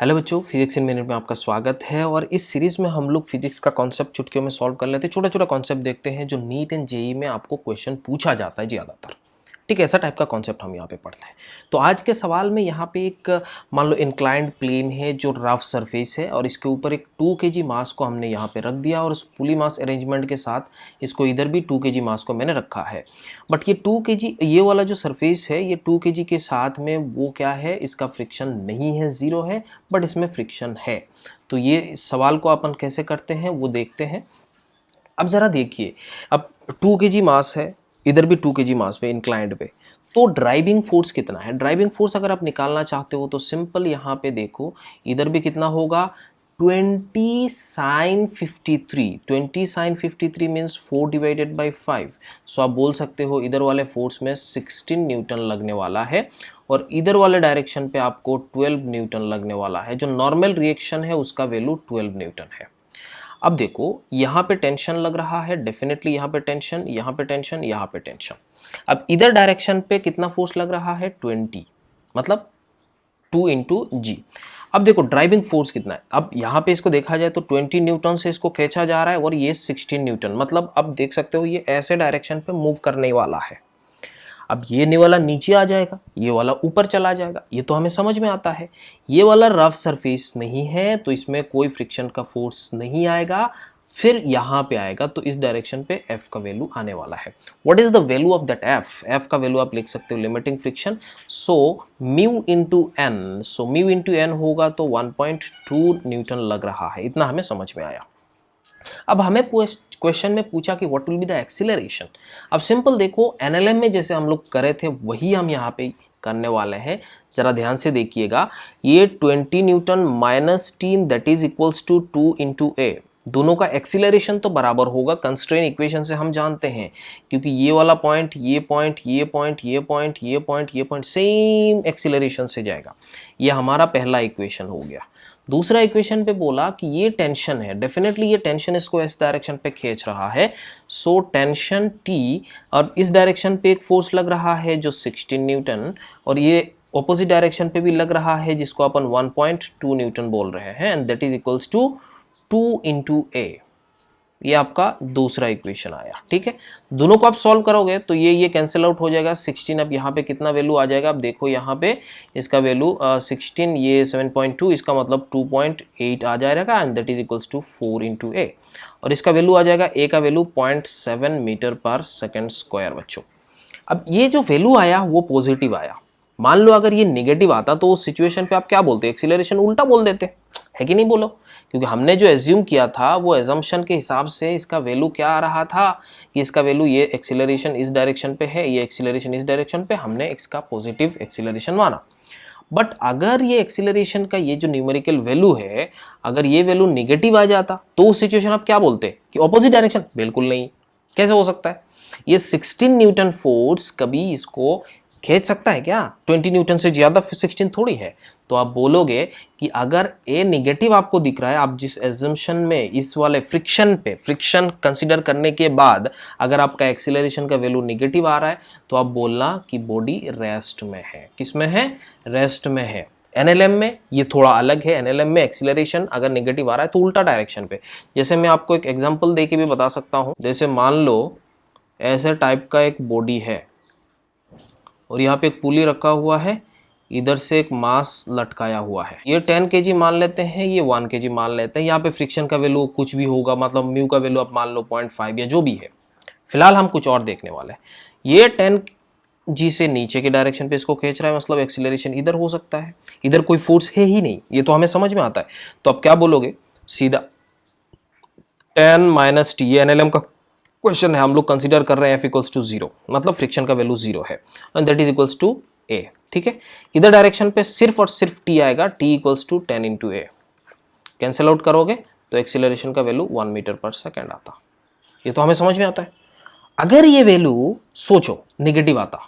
Hello बच्चों, physics in minute में आपका स्वागत है। और इस सीरीज में हम लोग फिजिक्स का कॉन्सेप्ट चुटकियों में सॉल्व कर लेते हैं। छोटा छोटा कॉन्सेप्ट देखते हैं जो नीट एंड जेई में आपको क्वेश्चन पूछा जाता है ज़्यादातर। ठीक है, ऐसा टाइप का कॉन्सेप्ट हम यहाँ पे पढ़ते हैं। तो आज के सवाल में यहाँ पे एक मान लो इंक्लाइंड प्लेन है जो रफ सरफेस है और इसके ऊपर एक 2 kg मास को हमने यहाँ पे रख दिया और उस पुली मास अरेंजमेंट के साथ इसको इधर भी 2 kg मास को मैंने रखा है। बट ये 2 kg ये वाला जो सरफेस है ये 2 kg के साथ में वो क्या है, इसका फ्रिक्शन नहीं है, ज़ीरो है, बट इसमें फ्रिक्शन है। तो ये इस सवाल को अपन कैसे करते हैं वो देखते हैं। अब ज़रा देखिए, अब 2 kg मास है, इधर भी 2 kg मास पे इंक्लाइंड पे, तो ड्राइविंग फोर्स कितना है? ड्राइविंग फोर्स अगर आप निकालना चाहते हो तो सिंपल यहाँ पे देखो, इधर भी कितना होगा 20 sin 53। 20 sin 53 means 4 divided by 5। सो आप बोल सकते हो इधर वाले फोर्स में 16 न्यूटन लगने वाला है और इधर वाले डायरेक्शन पे आपको 12 न्यूटन लगने वाला है। जो नॉर्मल रिएक्शन है उसका वैल्यू 12 न्यूटन है। अब देखो यहाँ पे टेंशन लग रहा है, डेफिनेटली यहाँ पे टेंशन, यहाँ पे टेंशन, यहाँ पे टेंशन। अब इधर डायरेक्शन पे कितना फोर्स लग रहा है 20, मतलब 2 इंटू जी। अब देखो ड्राइविंग फोर्स कितना है। अब यहाँ पे इसको देखा जाए तो 20 न्यूटन से इसको खींचा जा रहा है और ये 16 न्यूटन, मतलब अब देख सकते हो ये ऐसे डायरेक्शन पे मूव करने वाला है। अब ये वाला नीचे आ जाएगा, ये वाला ऊपर चला जाएगा, ये तो हमें समझ में आता है। ये वाला रफ सरफेस नहीं है तो इसमें कोई फ्रिक्शन का फोर्स नहीं आएगा, फिर यहाँ पे आएगा तो इस डायरेक्शन पे F का वैल्यू आने वाला है। What is the value of that F? F का वैल्यू आप लिख सकते हो limiting friction, so mu into N. So mu into N होगा तो 1.2 न्यूटन लग रहा है। इतना हमें समझ में आया। अब हमें क्वेश्चन में पूछा कि what will be the acceleration. अब सिंपल देखो, एनएलएम में जैसे हम लोग करे थे वही हम यहाँ पे करने वाले हैं। जरा ध्यान से देखिएगा, ये 20 newton minus 10 that is equals to 2 into a. दोनों का एक्सीलरेशन तो बराबर होगा, कंस्ट्रेन इक्वेशन से हम जानते हैं, क्योंकि ये वाला पॉइंट, ये पॉइंट, ये पॉइंट, ये पॉइंट, ये पॉइंट, ये पॉइंट सेम एक्सीलरेशन से जाएगा। ये हमारा पहला इक्वेशन हो गया। दूसरा इक्वेशन पे बोला कि ये टेंशन है, डेफिनेटली ये टेंशन इसको इस डायरेक्शन पे खींच रहा है, सो टेंशन टी, और इस डायरेक्शन पे एक फोर्स लग रहा है जो 16 न्यूटन, और ये ऑपोजिट डायरेक्शन पे भी लग रहा है जिसको अपन 1.2 न्यूटन बोल रहे हैं, and that is equals to 2 into a. ये आपका दूसरा इक्वेशन आया। ठीक है, दोनों को आप सॉल्व करोगे तो ये कैंसिल आउट हो जाएगा। 16, अब यहाँ पे कितना वैल्यू आ जाएगा? अब देखो यहाँ पे इसका वैल्यू 16, ये 7.2, इसका मतलब 2.8 आ जाएगा, and that is equals to 4 into a. और इसका वैल्यू आ जाएगा, ए का वैल्यू 0.7 मीटर पर सेकेंड स्क्वायर। बच्चों अब ये जो वैल्यू आया वो पॉजिटिव आया। मान लो अगर ये नेगेटिव आता तो उस सिचुएशन पे आप क्या बोलते? एक्सीलरेशन उल्टा बोल देते, है कि नहीं? बोलो, क्योंकि हमने जो एज्यूम किया था वो एजम्पशन के हिसाब से इसका वैल्यू क्या आ रहा था कि इसका वैल्यू, ये एक्सीलरेशन इस डायरेक्शन पे है, ये एक्सीलरेशन इस डायरेक्शन पे, हमने इसका पॉजिटिव एक्सीलरेशन माना। बट अगर ये एक्सीलरेशन का ये जो न्यूमेरिकल वैल्यू है, अगर ये वैल्यू निगेटिव आ जाता तो उस सिचुएशन आप क्या बोलते कि ऑपोजिट डायरेक्शन? बिल्कुल नहीं, कैसे हो सकता है? ये 16 न्यूटन फोर्स कभी इसको खींच सकता है क्या? 20 न्यूटन से ज़्यादा 16 थोड़ी है। तो आप बोलोगे कि अगर ए निगेटिव आपको दिख रहा है, आप जिस एजम्पशन में इस वाले फ्रिक्शन पे, फ्रिक्शन कंसीडर करने के बाद अगर आपका एक्सीलरेशन का वैल्यू निगेटिव आ रहा है तो आप बोलना कि बॉडी रेस्ट में है। किस में है? रेस्ट में है। एनएलएम में ये थोड़ा अलग है। एनएलएम में एक्सीलरेशन अगर निगेटिव आ रहा है तो उल्टा डायरेक्शन पे। जैसे मैं आपको एक एग्जाम्पल दे के भी बता सकता हूँ। जैसे मान लो ऐसे टाइप का एक बॉडी है और यहाँ पे एक पुली रखा हुआ है, इधर से एक मास लटकाया हुआ है। ये 10 kg मान लेते हैं, ये 1 kg मान लेते हैं। यहाँ पे फ्रिक्शन का वैल्यू कुछ भी होगा, मतलब म्यू का वैल्यू आप मान लो 0.5 या जो भी है। फिलहाल हम कुछ और देखने वाले हैं। ये 10 g से नीचे के डायरेक्शन पे इसको खींच रहा है, मतलब एक्सीलरेशन इधर हो सकता है। इधर कोई फोर्स है ही नहीं, ये तो हमें समझ में आता है। तो आप क्या बोलोगे? सीधा 10 माइनस टी, ये एनएलएम का क्वेश्चन है, हम लोग कंसीडर कर रहे हैं F इक्वल्स टू 0, मतलब फ्रिक्शन का वैल्यू 0 है, and that is equals to A। ठीक है, इधर डायरेक्शन पे सिर्फ और सिर्फ T आएगा, T equals to 10 into A. Cancel out करोगे तो एक्सीलरेशन का वैल्यू 1 मीटर पर सेकेंड आता। ये तो हमें समझ में आता है। अगर ये वैल्यू सोचो निगेटिव आता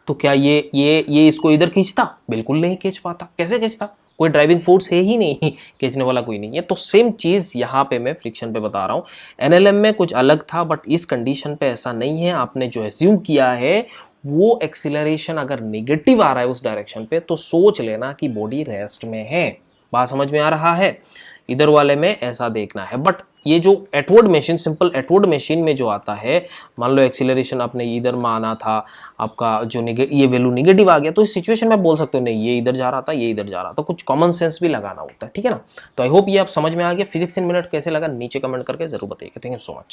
तो क्या ये इसको इधर खींचता? बिल्कुल नहीं खींच पाता। कैसे खींचता? कोई ड्राइविंग फोर्स है ही नहीं, खींचने वाला कोई नहीं है। तो सेम चीज यहाँ पे मैं फ्रिक्शन पे बता रहा हूँ। एनएलएम में कुछ अलग था, बट इस कंडीशन पे ऐसा नहीं है। आपने जो एज्यूम किया है वो एक्सीलरेशन अगर नेगेटिव आ रहा है उस डायरेक्शन पे तो सोच लेना कि बॉडी रेस्ट में है। बात समझ में आ रहा है? इधर वाले में ऐसा देखना है। बट ये जो एटवर्ड मशीन, सिंपल एटवर्ड मशीन में जो आता है, मान लो एक्सीलरेशन आपने इधर माना था, आपका जो ये वैल्यू नेगेटिव आ गया, तो इस सिचुएशन में आप बोल सकते हो नहीं ये इधर जा रहा था, ये इधर जा रहा था। कुछ कॉमन सेंस भी लगाना होता है, ठीक है ना। तो आई होप ये आप समझ में आ गया। फिजिक्स इन मिनट कैसे लगा नीचे कमेंट करके जरूर बताइए। Thank you so much.